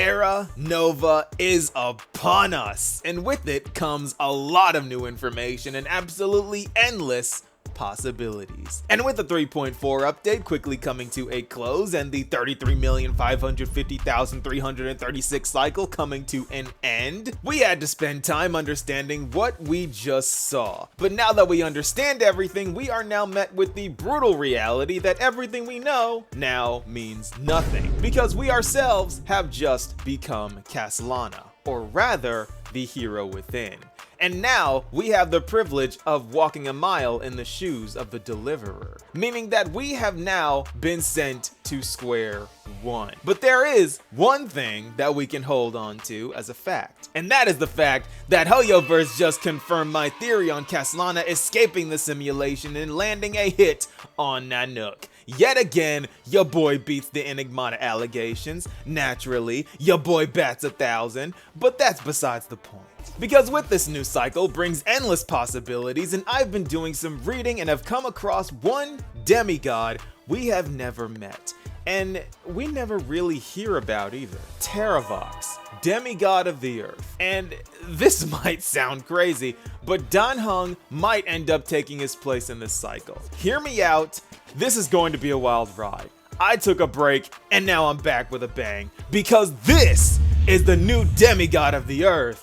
Terra Nova is upon us, and with it comes a lot of new information and absolutely endless possibilities. And with the 3.4 update quickly coming to a close and the 33,550,336 cycle coming to an end, we had to spend time understanding what we just saw. But now that we understand everything, we are now met with the brutal reality that everything we know now means nothing, because we ourselves have just become Khaslana, or rather, the hero within. And now we have the privilege of walking a mile in the shoes of the deliverer, meaning that we have now been sent to square one. But there is one thing that we can hold on to as a fact, and that is the fact that Hoyoverse just confirmed my theory on Khaslana escaping the simulation and landing a hit on Nanook. Yet again, your boy beats the Enigmata allegations. Naturally, your boy bats 1,000, but that's besides the point. Because with this new cycle brings endless possibilities, and I've been doing some reading and have come across one demigod we have never met, and we never really hear about either. Terravox, demigod of the earth. And this might sound crazy, but Danheng might end up taking his place in this cycle. Hear me out, this is going to be a wild ride. I took a break, and now I'm back with a bang, because this is the new demigod of the earth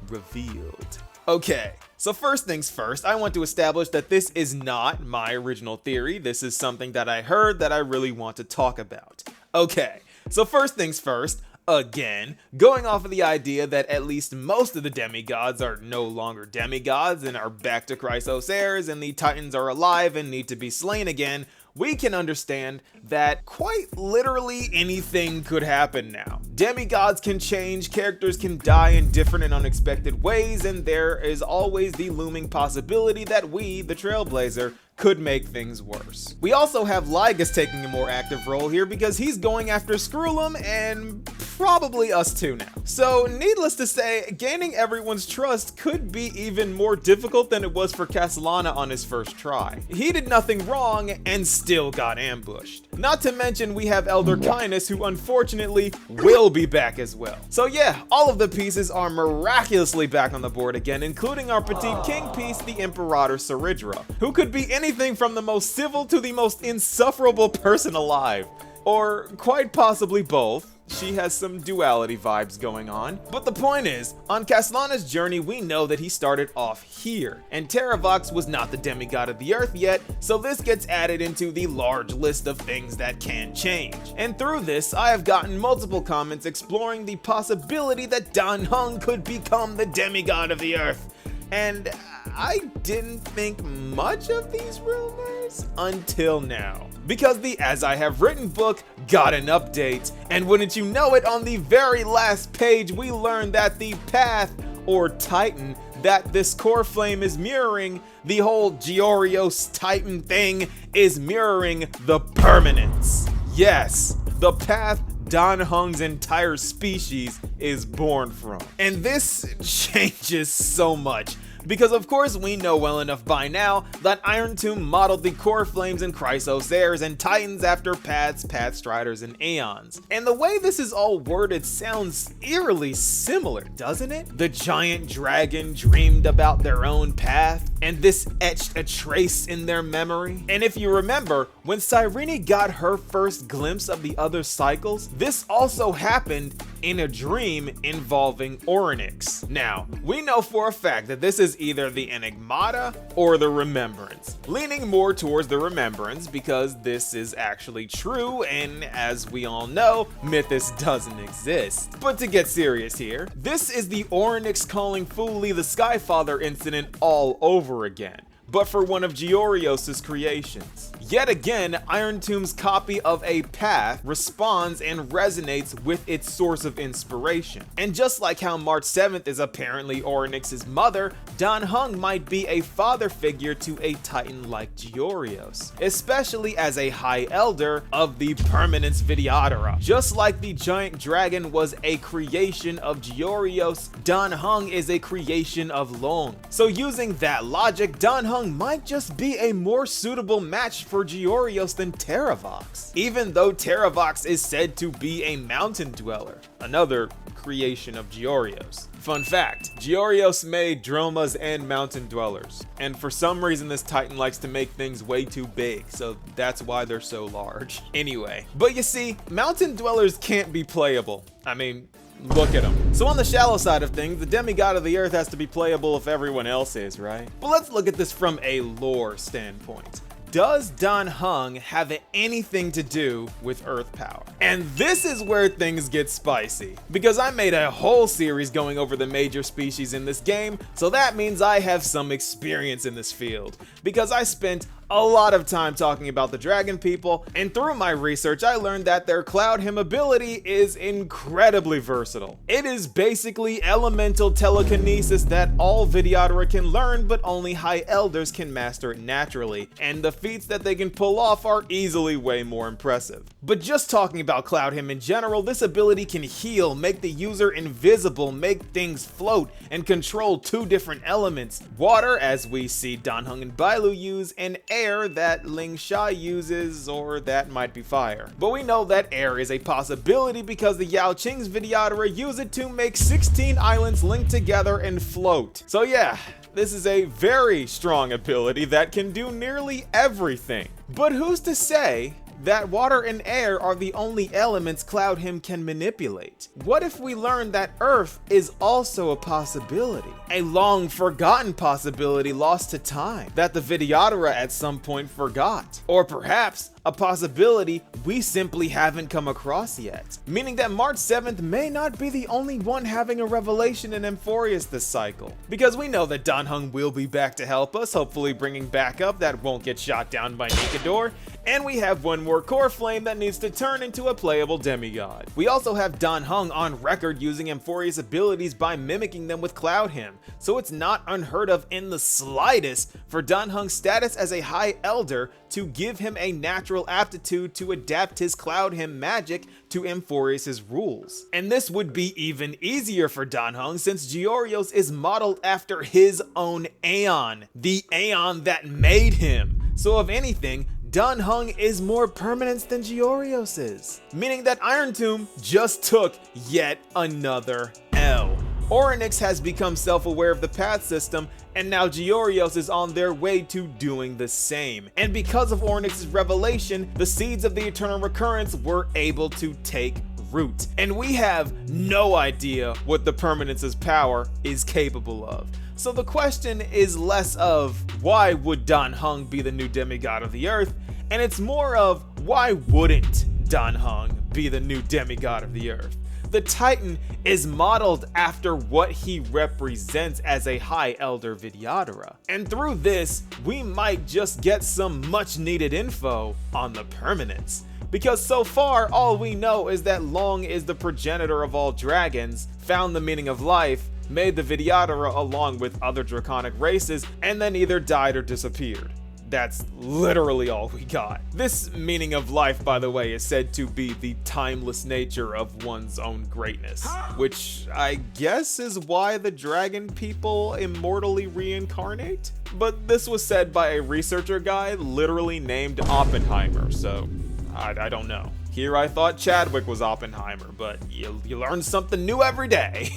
revealed. Okay, so first things first, I want to establish that this is not my original theory. This is something that I heard that I really want to talk about. Okay, so first things first, again, going off of the idea that at least most of the demigods are no longer demigods and are back to Chrysos heirs, and the Titans are alive and need to be slain again, we can understand that quite literally anything could happen now. Demigods can change, characters can die in different and unexpected ways, and there is always the looming possibility that we, the Trailblazer, could make things worse. We also have Lygus taking a more active role here because he's going after Screwlum and probably us too now. So needless to say, gaining everyone's trust could be even more difficult than it was for Khaslana on his first try. He did nothing wrong and still got ambushed. Not to mention we have Elder Kindness, who unfortunately will be back as well. So yeah, all of the pieces are miraculously back on the board again, including our petite king piece, the Imperator Saridra, who could be anything from the most civil to the most insufferable person alive. Or quite possibly both. She has some duality vibes going on. But the point is, on Khaslana's journey, we know that he started off here, and Terravox was not the demigod of the earth yet, so this gets added into the large list of things that can change. And through this, I have gotten multiple comments exploring the possibility that Danheng could become the demigod of the earth. And I didn't think much of these rumors until now, because the As I Have Written book got an update, and wouldn't you know it, on the very last page we learned that the path, or Titan, that this core flame is mirroring, the whole Georios Titan thing, is mirroring the permanence. Yes, the path Danheng's entire species is born from. And this changes so much, because of course we know well enough by now that Irontomb modeled the core flames and Chrysos heirs and Titans after paths, path striders, and aeons. And the way this is all worded sounds eerily similar, doesn't it? The giant dragon dreamed about their own path, and this etched a trace in their memory. And if you remember, when Cyrene got her first glimpse of the other cycles, this also happened in a dream involving Orynyx. Now, we know for a fact that this is either the Enigmata or the Remembrance, leaning more towards the Remembrance because this is actually true, and as we all know, Mythos doesn't exist. But to get serious here, this is the Orynyx calling Fuli the Skyfather incident all over again, but for one of Georios' creations. Yet again, Irontomb's copy of a path responds and resonates with its source of inspiration. And just like how March 7th is apparently Orynyx's mother, Danheng might be a father figure to a titan like Georios, especially as a high elder of the Permanence Titan. Just like the giant dragon was a creation of Georios, Danheng is a creation of Long. So using that logic, Danheng Danheng might just be a more suitable match for Georios than Terravox, even though Terravox is said to be a mountain dweller, another creation of Georios. Fun fact, Georios made Dromas and mountain dwellers, and for some reason this Titan likes to make things way too big, so that's why they're so large. Anyway, but you see, mountain dwellers can't be playable. I mean, look at them. So on the shallow side of things, the demigod of the earth has to be playable if everyone else is, right? But let's look at this from a lore standpoint. Does Danheng have anything to do with earth power? And this is where things get spicy, because I made a whole series going over the major species in this game, so that means I have some experience in this field, because I spent a lot of time talking about the dragon people, and through my research I learned that their Cloudhymn ability is incredibly versatile. It is basically elemental telekinesis that all Vidyadhara can learn, but only high elders can master it naturally, and the feats that they can pull off are easily way more impressive. But just talking about Cloudhymn in general, this ability can heal, make the user invisible, make things float, and control two different elements: water, as we see Danheng and Bailu use, and air that Ling Sha uses, or that might be fire. But we know that air is a possibility because the Yao Qing's Vidyadhara use it to make 16 islands linked together and float. So yeah, this is a very strong ability that can do nearly everything. But who's to say that water and air are the only elements Cloudhymn can manipulate? What if we learn that earth is also a possibility? A long forgotten possibility lost to time that the Vidyadhara at some point forgot. Or perhaps a possibility we simply haven't come across yet, meaning that March 7th may not be the only one having a revelation in Amphorius this cycle, because we know that Danheng will be back to help us, hopefully bringing backup that won't get shot down by Nikador, and we have one more core flame that needs to turn into a playable demigod. We also have Danheng on record using Amphorius abilities by mimicking them with Cloudhymn, so it's not unheard of in the slightest for Danheng's status as a high elder to give him a natural aptitude to adapt his Cloudhymn magic to Amphorius' rules. And this would be even easier for Danheng since Georios is modeled after his own Aeon, the Aeon that made him. So if anything, Danheng is more permanent than Georios is, meaning that Irontomb just took yet another L. Orynyx has become self-aware of the path system, and now Georios is on their way to doing the same. And because of Orynyx's revelation, the seeds of the Eternal Recurrence were able to take root. And we have no idea what the Permanence's power is capable of. So the question is less of why would Danheng be the new demigod of the earth, and it's more of why wouldn't Danheng be the new demigod of the earth? The Titan is modeled after what he represents as a high elder Vidyadhara. And through this, we might just get some much needed info on the Permanence. Because so far, all we know is that Long is the progenitor of all dragons, found the meaning of life, made the Vidyadhara along with other draconic races, and then either died or disappeared. That's literally all we got. This meaning of life, by the way, is said to be the timeless nature of one's own greatness, which I guess is why the dragon people immortally reincarnate? But this was said by a researcher guy literally named Oppenheimer, so I don't know. Here I thought Chadwick was Oppenheimer, but you learn something new every day.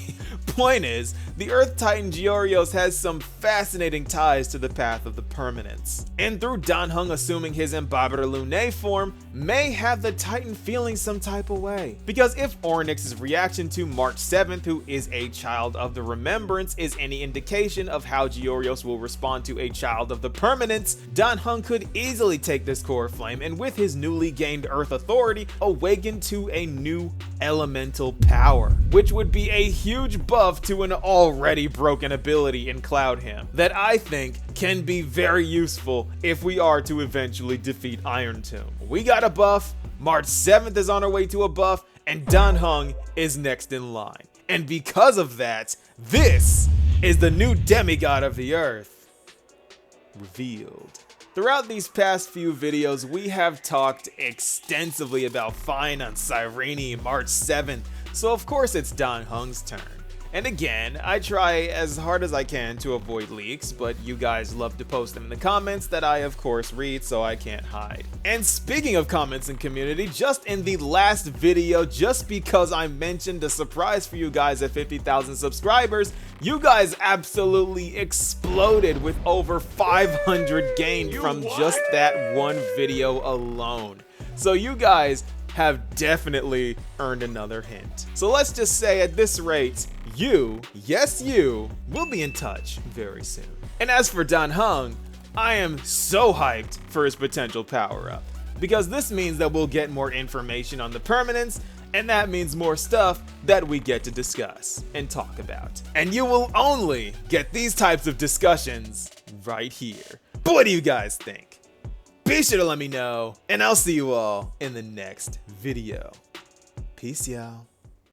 Point is, the Earth Titan Georios has some fascinating ties to the path of the Permanence. And through Danheng assuming his Embabiter Lunae form, may have the Titan feeling some type of way. Because if Orynyx's reaction to March 7th, who is a child of the Remembrance, is any indication of how Georios will respond to a child of the Permanence, Danheng could easily take this core flame and with his newly gained Earth authority, awaken to a new elemental power, which would be a huge buff to an already broken ability in Cloudhymn that I think can be very useful if we are to eventually defeat Irontomb. We got a buff, March 7th is on our way to a buff, and Danheng is next in line. And because of that, this is the new demigod of the earth revealed. Throughout these past few videos, we have talked extensively about Fine on Cyrene March 7th, so of course it's Danheng's turn. And again, I try as hard as I can to avoid leaks, but you guys love to post them in the comments that I of course read, so I can't hide. And speaking of comments and community, just in the last video, just because I mentioned a surprise for you guys at 50,000 subscribers, you guys absolutely exploded with over 500 gained from just that one video alone. So you guys have definitely earned another hint. So let's just say at this rate, you, yes you, will be in touch very soon. And as for Danheng, I am so hyped for his potential power up, because this means that we'll get more information on the permanence, and that means more stuff that we get to discuss and talk about. And you will only get these types of discussions right here. But what do you guys think? Be sure to let me know, and I'll see you all in the next video. Peace, y'all.